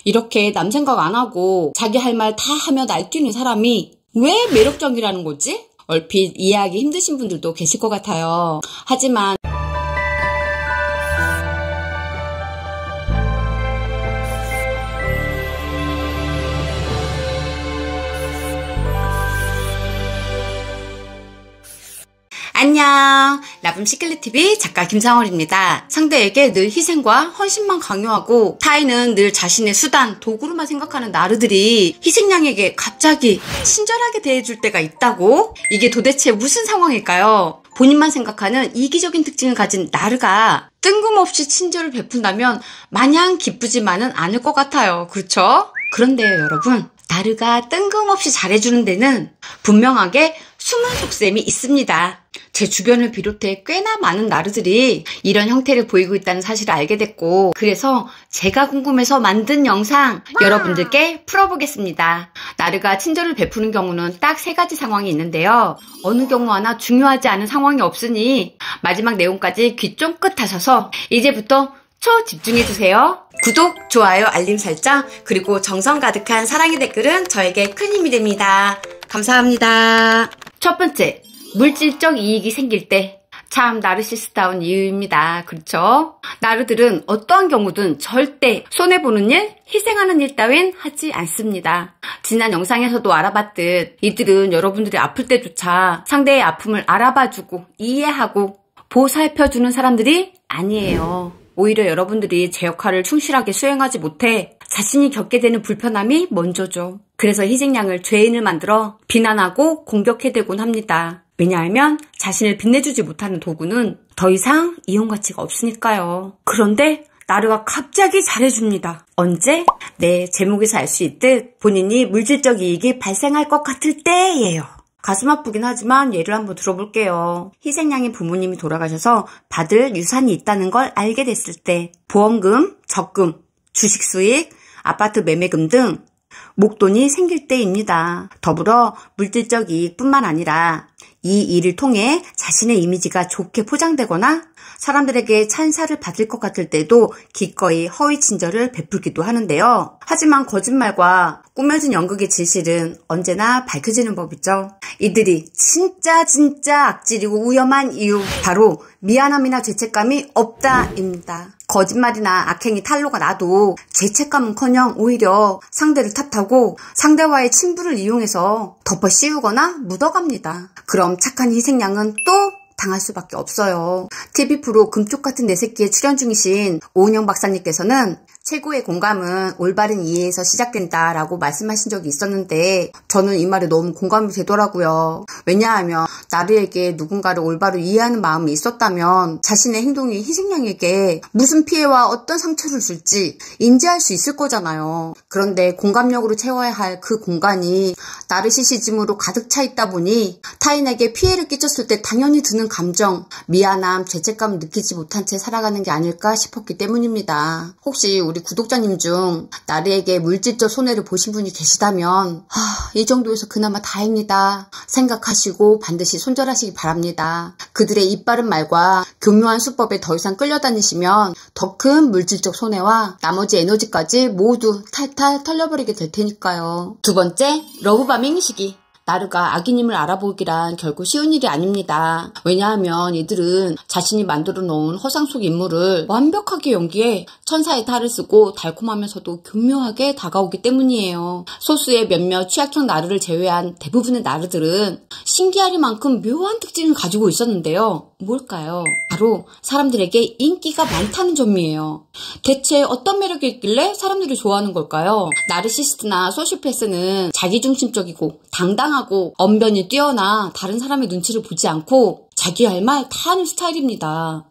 이렇게 남 생각 안 하고 자기 할 말 다 하며 날뛰는 사람이 왜 매력적이라는 거지? 얼핏 이해하기 힘드신 분들도 계실 것 같아요. 하지만 안녕, 라붐 시클릿TV 작가 김상월입니다. 상대에게 늘 희생과 헌신만 강요하고 타인은 늘 자신의 수단, 도구로만 생각하는 나르들이 희생양에게 갑자기 친절하게 대해줄 때가 있다고? 이게 도대체 무슨 상황일까요? 본인만 생각하는 이기적인 특징을 가진 나르가 뜬금없이 친절을 베푼다면 마냥 기쁘지만은 않을 것 같아요. 그렇죠? 그런데요, 여러분. 나르가 뜬금없이 잘해주는 데는 분명하게 숨은 속셈이 있습니다. 제 주변을 비롯해 꽤나 많은 나르들이 이런 형태를 보이고 있다는 사실을 알게 됐고, 그래서 제가 궁금해서 만든 영상 여러분들께 풀어보겠습니다. 나르가 친절을 베푸는 경우는 딱 3가지 상황이 있는데요. 어느 경우 하나 중요하지 않은 상황이 없으니 마지막 내용까지 귀 쫑긋 하셔서 이제부터 초집중해주세요. 구독, 좋아요, 알림 설정, 그리고 정성 가득한 사랑의 댓글은 저에게 큰 힘이 됩니다. 감사합니다. 첫 번째, 물질적 이익이 생길 때 참 나르시스트다운 이유입니다. 그렇죠? 나르들은 어떠한 경우든 절대 손해보는 일, 희생하는 일 따윈 하지 않습니다. 지난 영상에서도 알아봤듯 이들은 여러분들이 아플 때조차 상대의 아픔을 알아봐주고 이해하고 보살펴주는 사람들이 아니에요. 오히려 여러분들이 제 역할을 충실하게 수행하지 못해 자신이 겪게 되는 불편함이 먼저죠. 그래서 희생양을 죄인을 만들어 비난하고 공격해대곤 합니다. 왜냐하면 자신을 빛내주지 못하는 도구는 더 이상 이용 가치가 없으니까요. 그런데 나르가 갑자기 잘해줍니다. 언제? 네, 제목에서 알 수 있듯 본인이 물질적 이익이 발생할 것 같을 때예요. 가슴 아프긴 하지만 예를 한번 들어볼게요. 희생양의 부모님이 돌아가셔서 받을 유산이 있다는 걸 알게 됐을 때 보험금, 적금, 주식 수익, 아파트 매매금 등 목돈이 생길 때입니다. 더불어 물질적 이익뿐만 아니라 이 일을 통해 자신의 이미지가 좋게 포장되거나 사람들에게 찬사를 받을 것 같을 때도 기꺼이 허위 친절을 베풀기도 하는데요. 하지만 거짓말과 꾸며진 연극의 진실은 언제나 밝혀지는 법이죠. 이들이 진짜 악질이고 위험한 이유, 바로 미안함이나 죄책감이 없다입니다. 거짓말이나 악행이 탄로가 나도 죄책감은커녕 오히려 상대를 탓하고 상대와의 친분을 이용해서 덮어 씌우거나 묻어갑니다. 그럼 착한 희생양은 또 당할 수밖에 없어요. TV 프로 금쪽 같은 내 새끼에 출연 중이신 오은영 박사님께서는 최고의 공감은 올바른 이해에서 시작된다라고 말씀하신 적이 있었는데 저는 이 말에 너무 공감이 되더라고요. 왜냐하면 나르에게 누군가를 올바로 이해하는 마음이 있었다면 자신의 행동이 희생양에게 무슨 피해와 어떤 상처를 줄지 인지할 수 있을 거잖아요. 그런데 공감력으로 채워야 할 그 공간이 나르시시즘으로 가득 차 있다 보니 타인에게 피해를 끼쳤을 때 당연히 드는 감정, 미안함, 죄책감을 느끼지 못한 채 살아가는 게 아닐까 싶었기 때문입니다. 혹시 우리 구독자님 중 나르에게 물질적 손해를 보신 분이 계시다면 이 정도에서 그나마 다행이다 생각하시고 반드시 손절하시기 바랍니다. 그들의 입바른 말과 교묘한 수법에 더 이상 끌려다니시면 더 큰 물질적 손해와 나머지 에너지까지 모두 탈탈 털려버리게 될 테니까요. 두 번째, 러브바밍 시기. 나르가 악인임을 알아보기란 결코 쉬운 일이 아닙니다. 왜냐하면 이들은 자신이 만들어 놓은 허상 속 인물을 완벽하게 연기해 천사의 탈을 쓰고 달콤하면서도 교묘하게 다가오기 때문이에요. 소수의 몇몇 취약형 나르를 제외한 대부분의 나르들은 신기하리만큼 묘한 특징을 가지고 있었는데요. 뭘까요? 바로 사람들에게 인기가 많다는 점이에요. 대체 어떤 매력이 있길래 사람들이 좋아하는 걸까요? 나르시스트나 소시오패스는 자기중심적이고 당당하고 언변이 뛰어나 다른 사람의 눈치를 보지 않고 자기 할 말 다 하는 스타일입니다.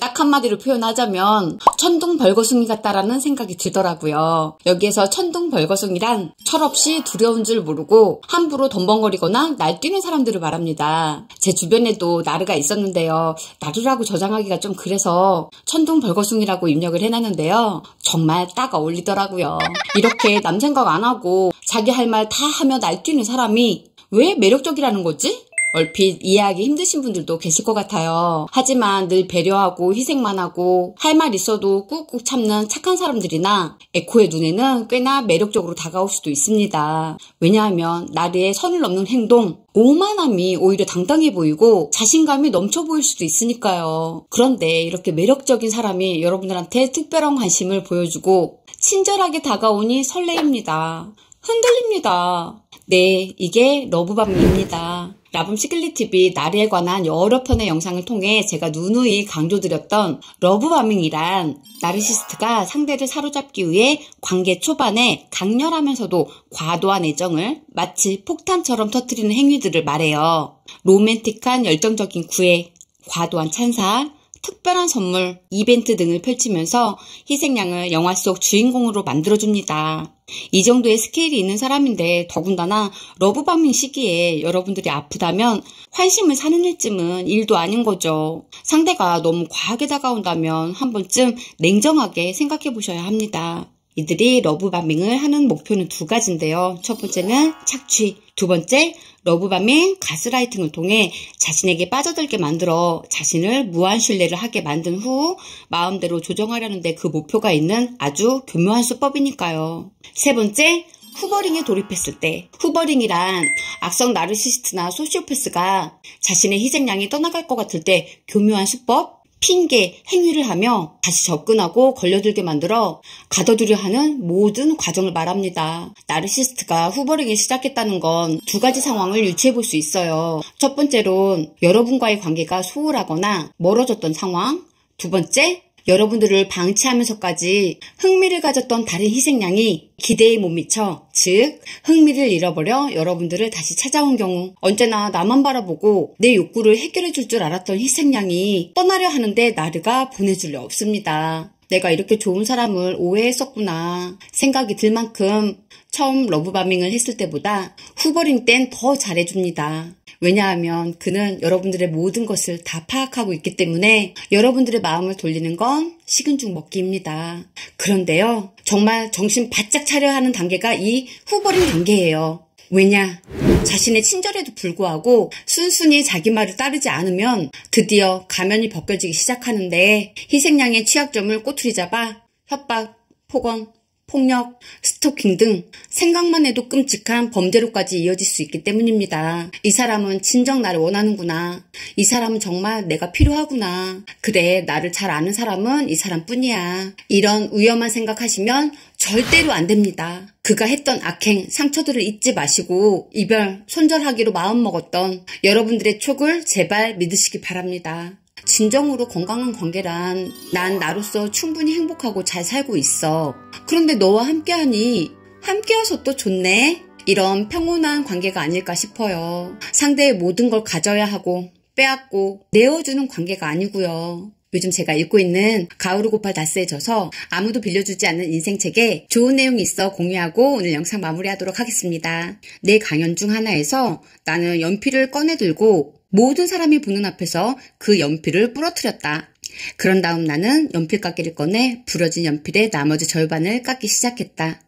딱 한마디로 표현하자면 천둥벌거숭이 같다라는 생각이 들더라고요. 여기에서 천둥벌거숭이란 철없이 두려운 줄 모르고 함부로 덤벙거리거나 날뛰는 사람들을 말합니다. 제 주변에도 나르가 있었는데요. 나르라고 저장하기가 좀 그래서 천둥벌거숭이라고 입력을 해놨는데요. 정말 딱 어울리더라고요. 이렇게 남 생각 안 하고 자기 할 말 다 하며 날뛰는 사람이 왜 매력적이라는 거지? 얼핏 이해하기 힘드신 분들도 계실 것 같아요. 하지만 늘 배려하고 희생만 하고 할 말 있어도 꾹꾹 참는 착한 사람들이나 에코의 눈에는 꽤나 매력적으로 다가올 수도 있습니다. 왜냐하면 나르의 선을 넘는 행동, 오만함이 오히려 당당해 보이고 자신감이 넘쳐 보일 수도 있으니까요. 그런데 이렇게 매력적인 사람이 여러분들한테 특별한 관심을 보여주고 친절하게 다가오니 설레입니다. 흔들립니다. 네, 이게 러브밤입니다. 라붐 시클릿TV 나르에 관한 여러 편의 영상을 통해 제가 누누이 강조드렸던 러브바밍이란 나르시스트가 상대를 사로잡기 위해 관계 초반에 강렬하면서도 과도한 애정을 마치 폭탄처럼 터뜨리는 행위들을 말해요. 로맨틱한 열정적인 구애, 과도한 찬사, 특별한 선물, 이벤트 등을 펼치면서 희생양을 영화 속 주인공으로 만들어줍니다. 이 정도의 스케일이 있는 사람인데 더군다나 러브밤밍 시기에 여러분들이 아프다면 환심을 사는 일쯤은 일도 아닌 거죠. 상대가 너무 과하게 다가온다면 한 번쯤 냉정하게 생각해 보셔야 합니다. 이들이 러브밤밍을 하는 목표는 두 가지인데요. 첫 번째는 착취, 두 번째 러브밤밍 가스라이팅을 통해 자신에게 빠져들게 만들어 자신을 무한 신뢰를 하게 만든 후 마음대로 조정하려는데 그 목표가 있는 아주 교묘한 수법이니까요. 세 번째, 후버링에 돌입했을 때. 후버링이란 악성 나르시스트나 소시오패스가 자신의 희생양이 떠나갈 것 같을 때 교묘한 수법, 핑계, 행위를 하며 다시 접근하고 걸려들게 만들어 가둬두려 하는 모든 과정을 말합니다. 나르시스트가 후버링을 시작했다는 건 두 가지 상황을 유추해 볼 수 있어요. 첫 번째론 여러분과의 관계가 소홀하거나 멀어졌던 상황. 두 번째, 여러분들을 방치하면서까지 흥미를 가졌던 다른 희생양이 기대에 못 미쳐, 즉 흥미를 잃어버려 여러분들을 다시 찾아온 경우, 언제나 나만 바라보고 내 욕구를 해결해 줄 줄 알았던 희생양이 떠나려 하는데 나르가 보내줄 리 없습니다. 내가 이렇게 좋은 사람을 오해했었구나 생각이 들 만큼 처음 러브바밍을 했을 때보다 후버링 땐 더 잘해줍니다. 왜냐하면 그는 여러분들의 모든 것을 다 파악하고 있기 때문에 여러분들의 마음을 돌리는 건 식은 죽 먹기입니다. 그런데요, 정말 정신 바짝 차려야 하는 단계가 이 후버링 단계예요. 왜냐? 자신의 친절에도 불구하고 순순히 자기 말을 따르지 않으면 드디어 가면이 벗겨지기 시작하는데 희생양의 취약점을 꼬투리 잡아 협박, 폭언, 폭력, 스토킹 등 생각만 해도 끔찍한 범죄로까지 이어질 수 있기 때문입니다. 이 사람은 진정 나를 원하는구나. 이 사람은 정말 내가 필요하구나. 그래, 나를 잘 아는 사람은 이 사람뿐이야. 이런 위험한 생각하시면 절대로 안 됩니다. 그가 했던 악행, 상처들을 잊지 마시고 이별, 손절하기로 마음먹었던 여러분들의 촉을 제발 믿으시기 바랍니다. 진정으로 건강한 관계란 난 나로서 충분히 행복하고 잘 살고 있어. 그런데 너와 함께하니 함께해서 또 좋네? 이런 평온한 관계가 아닐까 싶어요. 상대의 모든 걸 가져야 하고 빼앗고 내어주는 관계가 아니고요. 요즘 제가 읽고 있는 가오르 고팔 다스에 져서 아무도 빌려주지 않는 인생책에 좋은 내용이 있어 공유하고 오늘 영상 마무리하도록 하겠습니다. 내 강연 중 하나에서 나는 연필을 꺼내 들고 모든 사람이 보는 앞에서 그 연필을 부러뜨렸다. 그런 다음 나는 연필깎이를 꺼내 부러진 연필의 나머지 절반을 깎기 시작했다.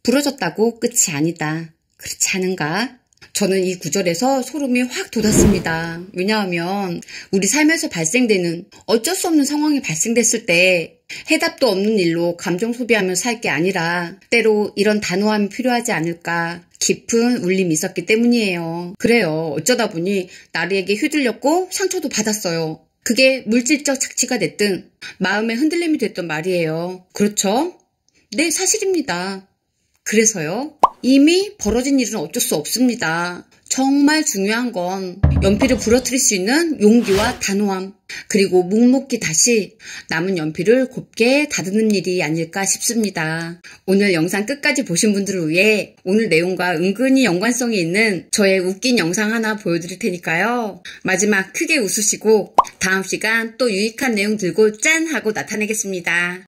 부러졌다고 끝이 아니다. 그렇지 않은가? 저는 이 구절에서 소름이 확 돋았습니다. 왜냐하면 우리 삶에서 발생되는 어쩔 수 없는 상황이 발생됐을 때 해답도 없는 일로 감정 소비하며 살 게 아니라 때로 이런 단호함이 필요하지 않을까 깊은 울림이 있었기 때문이에요. 그래요. 어쩌다 보니 나르에게 휘둘렸고 상처도 받았어요. 그게 물질적 착취가 됐든 마음의 흔들림이 됐던 말이에요. 그렇죠? 네, 사실입니다. 그래서요. 이미 벌어진 일은 어쩔 수 없습니다. 정말 중요한 건 연필을 부러뜨릴 수 있는 용기와 단호함, 그리고 묵묵히 다시 남은 연필을 곱게 다듬는 일이 아닐까 싶습니다. 오늘 영상 끝까지 보신 분들을 위해 오늘 내용과 은근히 연관성이 있는 저의 웃긴 영상 하나 보여드릴 테니까요. 마지막 크게 웃으시고 다음 시간 또 유익한 내용 들고 짠! 하고 나타내겠습니다.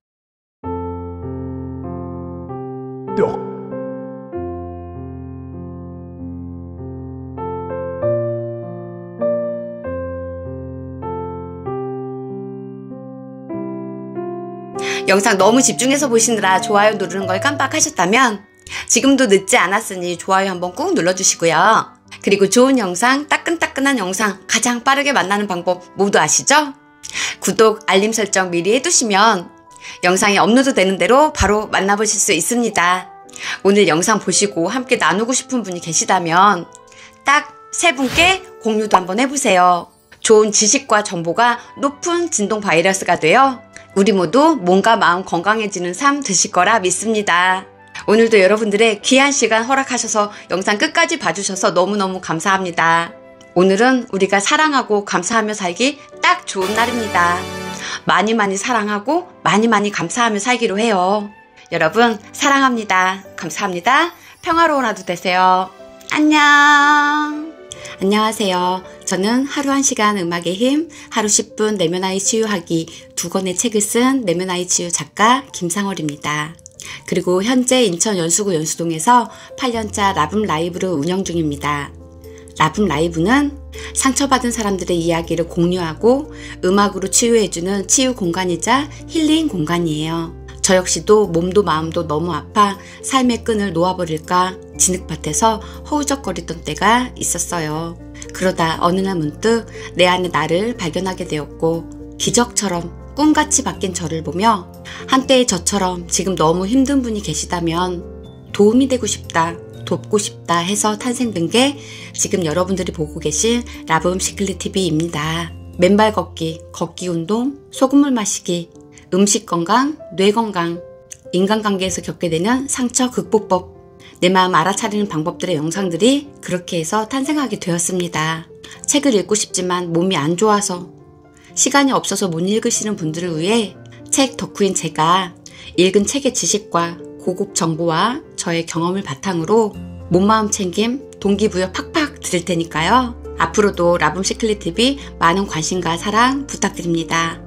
영상 너무 집중해서 보시느라 좋아요 누르는 걸 깜빡하셨다면 지금도 늦지 않았으니 좋아요 한번 꾹 눌러주시고요. 그리고 좋은 영상, 따끈따끈한 영상 가장 빠르게 만나는 방법 모두 아시죠? 구독, 알림 설정 미리 해두시면 영상이 업로드 되는 대로 바로 만나보실 수 있습니다. 오늘 영상 보시고 함께 나누고 싶은 분이 계시다면 딱 3분께 공유도 한번 해보세요. 좋은 지식과 정보가 높은 진동 바이러스가 되어 우리 모두 몸과 마음 건강해지는 삶 되실 거라 믿습니다. 오늘도 여러분들의 귀한 시간 허락하셔서 영상 끝까지 봐주셔서 너무너무 감사합니다. 오늘은 우리가 사랑하고 감사하며 살기 딱 좋은 날입니다. 많이 사랑하고 많이 감사하며 살기로 해요. 여러분 사랑합니다. 감사합니다. 평화로운 하루 되세요. 안녕. 안녕하세요. 저는 하루 1시간 음악의 힘, 하루 10분 내면 아이 치유하기 2권의 책을 쓴 내면 아이 치유 작가 김상월입니다. 그리고 현재 인천 연수구 연수동에서 8년차 라붐 라이브를 운영 중입니다. 라붐 라이브는 상처받은 사람들의 이야기를 공유하고 음악으로 치유해주는 치유 공간이자 힐링 공간이에요. 저 역시도 몸도 마음도 너무 아파 삶의 끈을 놓아버릴까 진흙밭에서 허우적거리던 때가 있었어요. 그러다 어느 날 문득 내 안에 나를 발견하게 되었고 기적처럼 꿈같이 바뀐 저를 보며 한때의 저처럼 지금 너무 힘든 분이 계시다면 도움이 되고 싶다, 돕고 싶다 해서 탄생된 게 지금 여러분들이 보고 계신 라붐 시클릿 TV입니다. 맨발 걷기, 걷기 운동, 소금물 마시기, 음식 건강, 뇌 건강, 인간관계에서 겪게 되는 상처 극복법, 내 마음 알아차리는 방법들의 영상들이 그렇게 해서 탄생하게 되었습니다. 책을 읽고 싶지만 몸이 안 좋아서 시간이 없어서 못 읽으시는 분들을 위해 책 덕후인 제가 읽은 책의 지식과 고급 정보와 저의 경험을 바탕으로 몸마음 챙김, 동기부여 팍팍 드릴 테니까요. 앞으로도 라붐 시클릿 TV 많은 관심과 사랑 부탁드립니다.